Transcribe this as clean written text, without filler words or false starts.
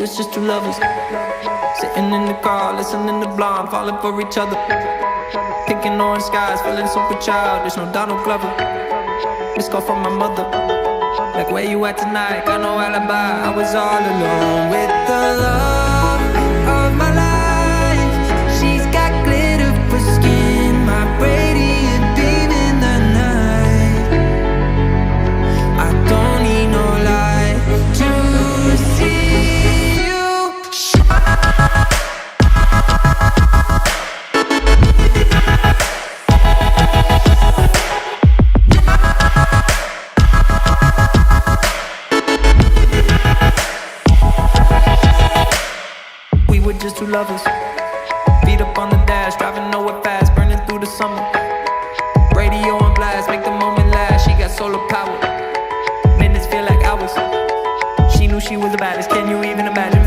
was just two lovers sitting in the car, listening to Blonde, falling for each other, picking orange skies, feeling super childish. No Donald Glover. This call from my mother, like, where you at tonight? Got no alibi. I was all alone with the love of my life. She's got glitter for skin, my radiant beam in the night. I don't need no light to see you shine. Just two lovers, feet up on the dash, driving nowhere fast, burning through the summer. Radio on blast, make the moment last. She got solar power, minutes feel like hours. She knew she was the baddest, can you even imagine?